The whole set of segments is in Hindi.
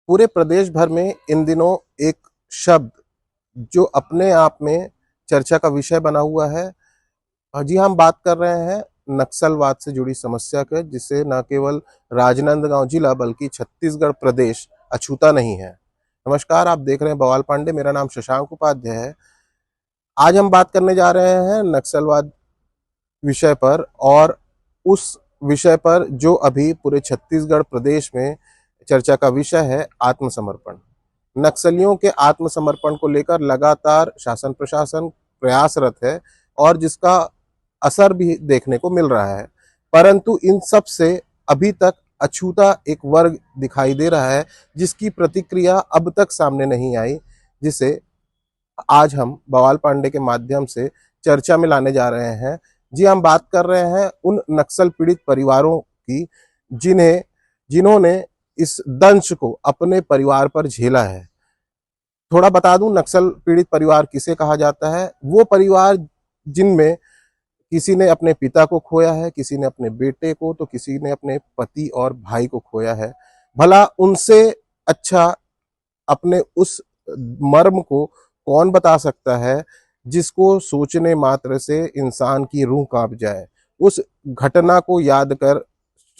पूरे प्रदेश भर में इन दिनों एक शब्द जो अपने आप में चर्चा का विषय बना हुआ है। जी, हम बात कर रहे हैं नक्सलवाद से जुड़ी समस्या के, जिससे न केवल राजनांदगांव जिला बल्कि छत्तीसगढ़ प्रदेश अछूता नहीं है। नमस्कार, आप देख रहे हैं बवाल पांडे। मेरा नाम शशांक उपाध्याय है। आज हम बात करने जा रहे हैं नक्सलवाद विषय पर, और उस विषय पर जो अभी पूरे छत्तीसगढ़ प्रदेश में चर्चा का विषय है, आत्मसमर्पण। नक्सलियों के आत्मसमर्पण को लेकर लगातार शासन प्रशासन प्रयासरत है और जिसका असर भी देखने को मिल रहा है। परंतु इन सब से अभी तक अछूता एक वर्ग दिखाई दे रहा है जिसकी प्रतिक्रिया अब तक सामने नहीं आई, जिसे आज हम बवाल पांडे के माध्यम से चर्चा में लाने जा रहे हैं। जी, हम बात कर रहे हैं उन नक्सल पीड़ित परिवारों की जिन्होंने इस दंश को अपने परिवार पर झेला है। थोड़ा बता दूं, नक्सल पीड़ित परिवार किसे कहा जाता है। वो परिवार जिनमें किसी ने अपने पिता को खोया है, किसी ने अपने बेटे को, तो किसी ने अपने पति और भाई को खोया है। भला उनसे अच्छा अपने उस मर्म को कौन बता सकता है जिसको सोचने मात्र से इंसान की रूह कांप जाए। उस घटना को याद कर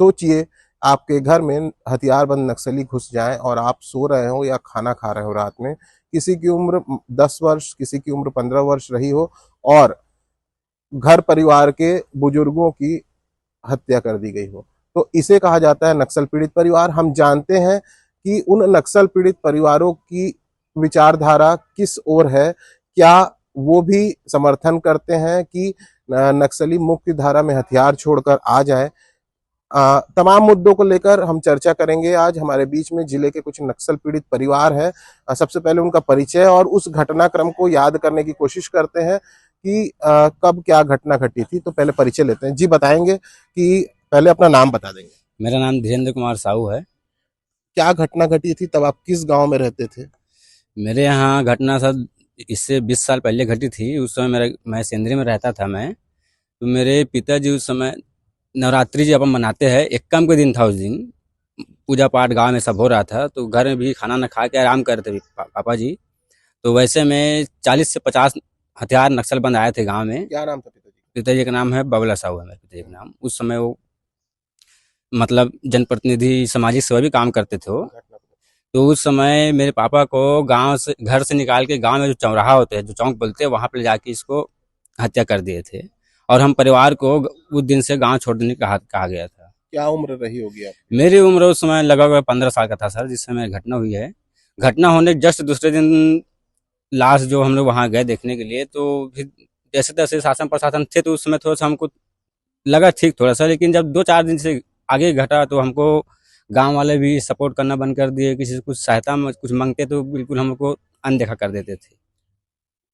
सोचिए, आपके घर में हथियारबंद नक्सली घुस जाएं और आप सो रहे हो या खाना खा रहे हो रात में, किसी की उम्र 10 वर्ष, किसी की उम्र 15 वर्ष रही हो, और घर परिवार के बुजुर्गों की हत्या कर दी गई हो, तो इसे कहा जाता है नक्सल पीड़ित परिवार। हम जानते हैं कि उन नक्सल पीड़ित परिवारों की विचारधारा किस ओर है। क्या वो भी समर्थन करते हैं कि नक्सली मुक्ति धारा में हथियार छोड़कर आ जाएं? तमाम मुद्दों को लेकर हम चर्चा करेंगे। आज हमारे बीच में जिले के कुछ नक्सल पीड़ित परिवार हैं। सबसे पहले उनका परिचय और उस घटनाक्रम को याद करने की कोशिश करते हैं कि कब क्या घटना घटी थी। तो पहले परिचय लेते हैं। जी, बताएंगे कि पहले अपना नाम बता देंगे। मेरा नाम धीरेन्द्र कुमार साहू है। क्या घटना घटी थी, तब आप किस गांव में रहते थे? मेरे यहाँ घटना सर इससे 20 साल पहले घटी थी। उस समय मैं सेंद्री में रहता था। तो मेरे पिताजी उस समय नवरात्रि जब हम मनाते हैं, एक्कम के दिन था उस दिन, पूजा पाठ गांव में सब हो रहा था, तो घर में भी खाना न खा के आराम कर रहे थे पापा जी। तो वैसे में 40 से 50 हथियार नक्सलबंद आए थे गांव में। क्या नाम था पिताजी? पिताजी का नाम है बबला साहू है, मेरे पिताजी का नाम। उस समय वो मतलब जनप्रतिनिधि सामाजिक सेवा भी काम करते थे वो। तो उस समय मेरे पापा को गांव से, घर से निकाल के गांव में जो चौराहा होते हैं, जो चौक बोलते हैं, वहां पर ले जाके इसको हत्या कर दिए थे। और हम परिवार को उस दिन से गांव छोड़ देने का कहा गया था। क्या उम्र रही होगी आपकी? मेरी उम्र उस समय लगभग 15 साल का था सर, जिस समय घटना हुई है। घटना होने के जस्ट दूसरे दिन लाश जो हम लोग वहाँ गए देखने के लिए, तो फिर जैसे तैसे शासन प्रशासन थे, तो उस समय थोड़ा सा हमको लगा ठीक थोड़ा सा। लेकिन जब 2-4 दिन से आगे घटा, तो हमको गांव वाले भी सपोर्ट करना बंद कर दिए। किसी से कुछ सहायता में कुछ मांगते तो बिल्कुल हमको अनदेखा कर देते थे।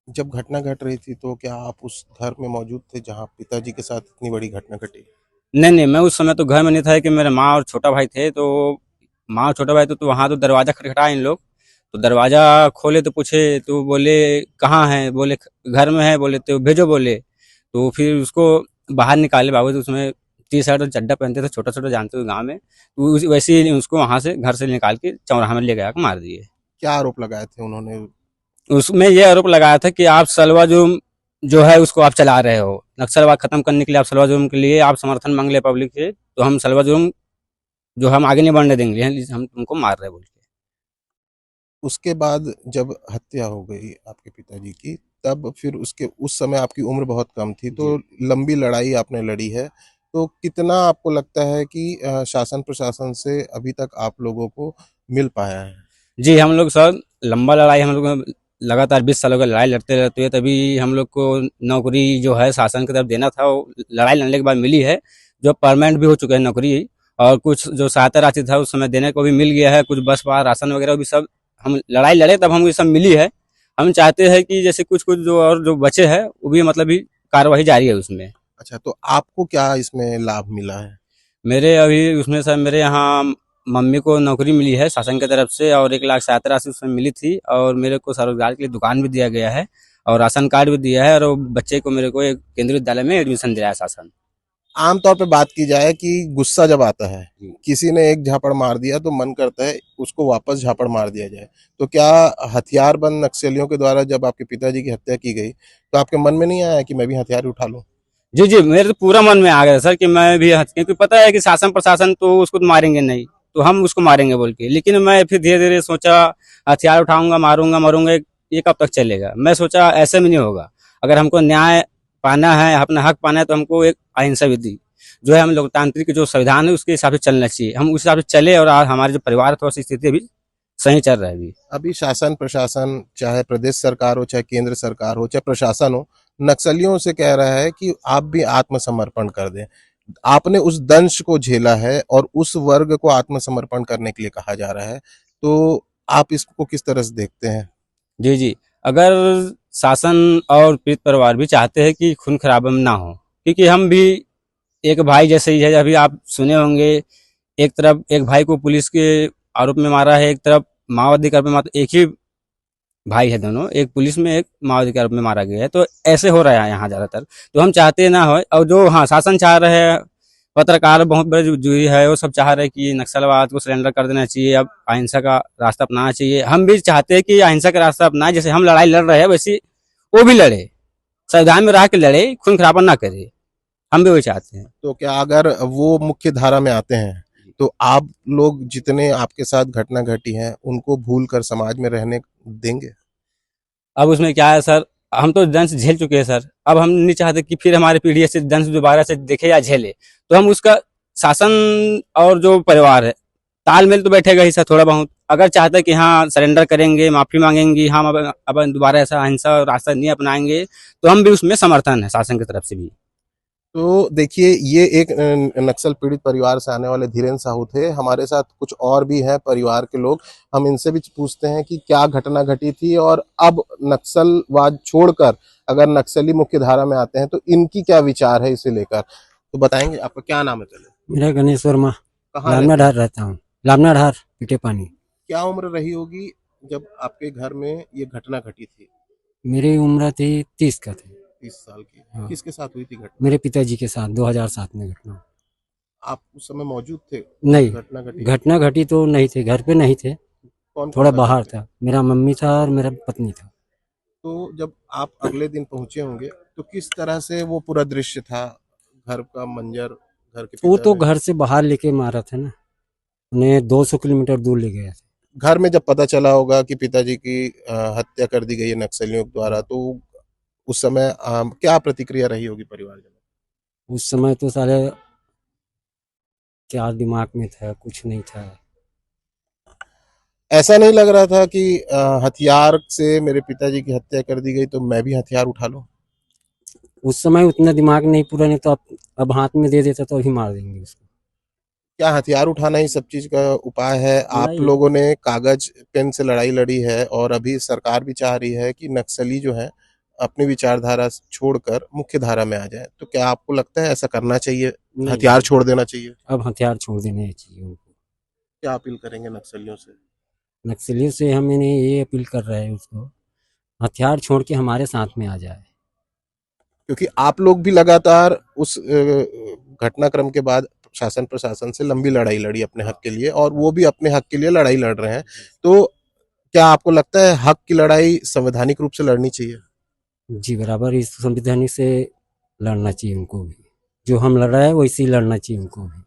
जब घटना घट रही थी तो क्या आप उस घर में मौजूद थे जहां पिताजी के साथ इतनी बड़ी घटना घटी? नहीं नहीं, मैं उस समय तो घर में नहीं था कि मेरे माँ और छोटा भाई थे। तो माँ और छोटा भाई तो वहाँ तो दरवाजा खटखटाया इन लोग। तो दरवाजा खोले तो पूछे, तो बोले कहाँ है, बोले घर में है, बोले तो भेजो बोले। तो फिर उसको बाहर निकाले बाबू। तो उसमें टी शर्ट और चड्डा पहनते थे, छोटा छोटा जानते हो गाँव में। तो वैसे ही उसको वहाँ से घर से निकाल के चौराहा में ले गया मार दिए। क्या आरोप लगाए थे उन्होंने? उसमें ये आरोप लगाया था कि आप सलवा जुर्म जो है उसको आप चला रहे हो, नक्सलवाद खत्म करने के लिए आप सलवा जुर्म के लिए आप समर्थन मांग ले पब्लिक से, तो हम सलवा जुर्म जो हम आगे नहीं बढ़ने देंगे, हम तुमको मार रहे बोल के। उसके बाद जब हत्या हो गई आपके पिताजी की, तब फिर उसके उस समय आपकी उम्र बहुत कम थी, तो जी लंबी लड़ाई आपने लड़ी है। तो कितना आपको लगता है कि शासन प्रशासन से अभी तक आप लोगों को मिल पाया है? जी, हम लोग सर लंबा लड़ाई, हम लोग लगातार 20 सालों का लड़ाई लड़ते रहते हैं, तभी हम लोग को नौकरी जो है शासन की तरफ देना था, वो लड़ाई लड़ने के बाद मिली है। जो परमानेंट भी हो चुका है नौकरी। और कुछ जो सहायता राशि था उस समय देने को भी मिल गया है, कुछ बस पास राशन वगैरह भी सब हम लड़ाई लड़े तब हमको ये सब मिली है। हम चाहते हैं कि जैसे कुछ कुछ जो और जो बचे है वो भी मतलब भी कार्यवाही जारी है उसमें। अच्छा, तो आपको क्या इसमें लाभ मिला है? मेरे अभी उसमें सर मेरे यहाँ मम्मी को नौकरी मिली है शासन की तरफ से, और 1 लाख सहायता राशि उसमें मिली थी, और मेरे को स्वरोजगार के लिए दुकान भी दिया गया है, और राशन कार्ड भी दिया है, और वो बच्चे को मेरे को एक केंद्रीय विद्यालय में एडमिशन दिया है शासन। आमतौर पे बात की जाए कि गुस्सा जब आता है, जी। किसी ने एक झापड़ मार दिया तो मन करता है उसको वापस झापड़ मार दिया जाए। तो क्या हथियारबंद नक्सलियों के द्वारा जब आपके पिताजी की हत्या की गई, तो आपके मन में नहीं आया कि मैं भी हथियार उठा लूं? जी, जी, मेरे तो पूरा मन में आ गया सर कि मैं भी क्योंकि पता है कि शासन प्रशासन तो उसको तो मारेंगे नहीं, तो हम उसको मारेंगे बोल के। लेकिन मैं फिर धीरे-धीरे सोचा हथियार उठाऊँगा, मारूँगा, मरूँगा, ये कब तक चलेगा? मैं सोचा ऐसे में नहीं होगा। अगर हमको न्याय पाना है, अपना हक पाना है तो हमको एक अहिंसा विधि जो है हम लोकतांत्रिक जो संविधान है उसके हिसाब से चलना चाहिए। हम उस हिसाब से चले और आज हमारे जो परिवार है थोड़ा-सी स्थिति अभी सही चल रहा है अभी। अभी शासन प्रशासन, चाहे प्रदेश सरकार हो, चाहे केंद्र सरकार हो, चाहे प्रशासन हो, नक्सलियों से कह रहा है कि आप भी आत्मसमर्पण कर दें। आपने उस दंश को झेला है और उस वर्ग को आत्मसमर्पण करने के लिए कहा जा रहा है, तो आप इसको किस तरह से देखते हैं? जी, जी। अगर शासन और पीड़ित परिवार भी चाहते हैं कि खून खराबा ना हो, क्योंकि हम भी एक भाई जैसे ही है। अभी आप सुने होंगे एक तरफ एक भाई को पुलिस के आरोप में मारा है, एक तरफ माओवादी के आरोप में मारा। एक ही भाई है दोनों, एक पुलिस में एक माओवादी के आरोप में मारा गया है। तो ऐसे हो रहा है यहाँ ज्यादातर। तो हम चाहते ना हो, और जो हाँ शासन चाह रहे हैं, पत्रकार बहुत बड़े जो जुरी है वो सब चाह रहे हैं कि नक्सलवाद को सरेंडर कर देना चाहिए, अब अहिंसा का रास्ता अपनाना चाहिए। हम भी चाहते हैं कि अहिंसा का रास्ता अपनाए, जैसे हम लड़ाई लड़ रहे हैं वैसे वो भी लड़े, संविधान में रह के लड़े, खून खराबा ना करे। हम भी वही चाहते हैं। तो क्या अगर वो मुख्य धारा में आते हैं, तो आप लोग जितने आपके साथ घटना घटी है, उनको भूल कर समाज में रहने देंगे? अब उसमें क्या है सर, हम तो दंश झेल चुके हैं सर। अब हम नहीं चाहते कि फिर हमारी पीढ़ी ऐसे दंश दोबारा से देखे या झेले। तो हम उसका शासन और जो परिवार है तालमेल तो बैठेगा ही सर थोड़ा बहुत। अगर चाहता है कि हाँ सरेंडर करेंगे, माफी मांगेंगे, हम अब दोबारा ऐसा अहिंसा रास्ता नहीं अपनाएंगे, तो हम भी उसमें समर्थन है शासन की तरफ से भी। तो देखिए, ये एक नक्सल पीड़ित परिवार से आने वाले धीरेन्द्र साहू थे। हमारे साथ कुछ और भी हैं परिवार के लोग। हम इनसे भी पूछते हैं कि क्या घटना घटी थी और अब नक्सलवाद छोड़कर अगर नक्सली मुख्य धारा में आते हैं तो इनकी क्या विचार है इसे लेकर। तो बताएंगे, आपका क्या नाम है पहले? मेरा गणेश वर्मा, कहाँ लामना रहते हैं? ढार रहता हूँ। लामना ढार पीटे पानी। क्या उम्र रही होगी जब आपके घर में ये घटना घटी थी? मेरी उम्र थी 30 का थी। 30 साल की। हाँ, किसके साथ हुई थी घटना? मेरे पिताजी के साथ 2007 में घटना। आप उस समय मौजूद थे नहीं, जब घटना घटी? घटना घटी तो नहीं थे, घर पे नहीं थे, कौन कौन थोड़ा था घर बाहर पे? था। मेरा मम्मी था और मेरा पत्नी था। तो जब आप अगले दिन पहुंचे होंगे, तो किस तरह से वो पूरा दृश्य था, घर का मंजर, घर के वो पिता तो ने? घर से बाहर लेके मारा था ना, उन्हें 200 किलोमीटर दूर ले गया था। घर में जब पता चला होगा कि पिताजी की हत्या कर दी गई है नक्सलियों द्वारा, तो उस समय क्या प्रतिक्रिया रही होगी परिवारजनों? उस समय तो सारे क्या दिमाग में था, कुछ नहीं था। ऐसा नहीं लग रहा था कि हथियार से मेरे पिताजी की हत्या कर दी गई तो मैं भी हथियार उठा लूं? उस समय उतना दिमाग नहीं पूरा, नहीं तो अब हाथ में दे देता तो अभी मार देंगे उसको। क्या हथियार उठाना ही सब चीज का उपाय है? आप नहीं, लोगों ने कागज पेन से लड़ाई लड़ी है और अभी सरकार भी चाह रही है कि नक्सली जो है अपनी विचारधारा छोड़कर मुख्य धारा में आ जाए। तो क्या आपको लगता है ऐसा करना चाहिए, नहीं, हथियार छोड़ देना चाहिए? अब हथियार छोड़ देने चाहिए उनको। क्या अपील करेंगे नक्सलियों से? नक्सलियों से हम इन्हें ये अपील कर रहे हैं उसको, हथियार छोड़ के हमारे साथ में आ जाए। क्योंकि आप लोग भी लगातार उस घटनाक्रम के बाद शासन प्रशासन से लंबी लड़ाई लड़ी अपने हक के लिए, और वो भी अपने हक के लिए लड़ाई लड़ रहे हैं। तो क्या आपको लगता है हक की लड़ाई संवैधानिक रूप से लड़नी चाहिए? जी बराबर, इस संविधानिक से लड़ना चाहिए उनको भी, जो हम लड़ रहे हैं वैसे ही लड़ना चाहिए उनको भी।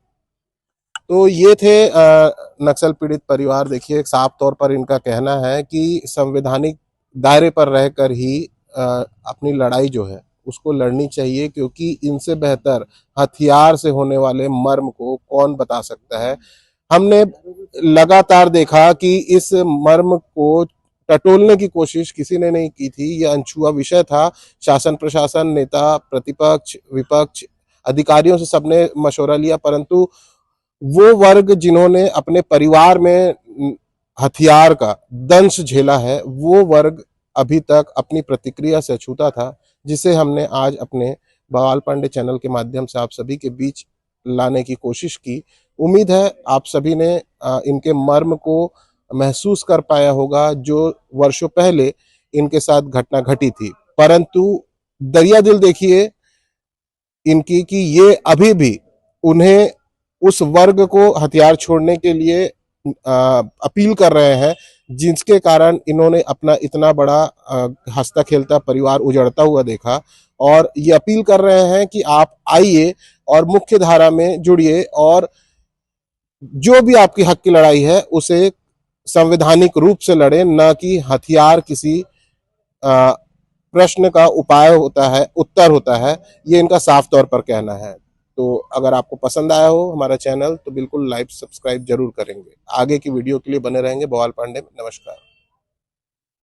तो ये थे नक्सल पीड़ित परिवार। देखिए, साफ तौर पर इनका कहना है कि संवैधानिक दायरे पर रहकर ही अपनी लड़ाई जो है उसको लड़नी चाहिए, क्योंकि इनसे बेहतर हथियार से होने वाले मर्म को कौन बता सकता है। हमने लगातार देखा कि इस मर्म को टटोलने की कोशिश किसी ने नहीं की थी। यह अनछुआ विषय था। शासन प्रशासन, नेता, प्रतिपक्ष, विपक्ष, अधिकारियों से सबने मशवरा लिया, परंतु वो वर्ग जिन्होंने अपने परिवार में हथियार का दंश झेला है, वो वर्ग अभी तक अपनी प्रतिक्रिया से अछूता था, जिसे हमने आज अपने बवाल पांडे चैनल के माध्यम से आप सभी के बीच लाने की कोशिश की। उम्मीद है आप सभी ने इनके मर्म को महसूस कर पाया होगा, जो वर्षों पहले इनके साथ घटना घटी थी। परंतु दरिया दिल देखिए, इनकी कि ये अभी भी उन्हें उस वर्ग को हथियार छोड़ने के लिए अपील कर रहे हैं, जिसके कारण इन्होंने अपना इतना बड़ा हंसता खेलता परिवार उजड़ता हुआ देखा। और ये अपील कर रहे हैं कि आप आइए और मुख्य धारा में जुड़िए और जो भी आपकी हक की लड़ाई है उसे संवैधानिक रूप से लड़े, न कि हथियार किसी प्रश्न का उपाय होता है, उत्तर होता है। ये इनका साफ तौर पर कहना है। तो अगर आपको पसंद आया हो हमारा चैनल तो बिल्कुल लाइक सब्सक्राइब जरूर करेंगे। आगे की वीडियो के लिए बने रहेंगे। बवाल पांडे, नमस्कार।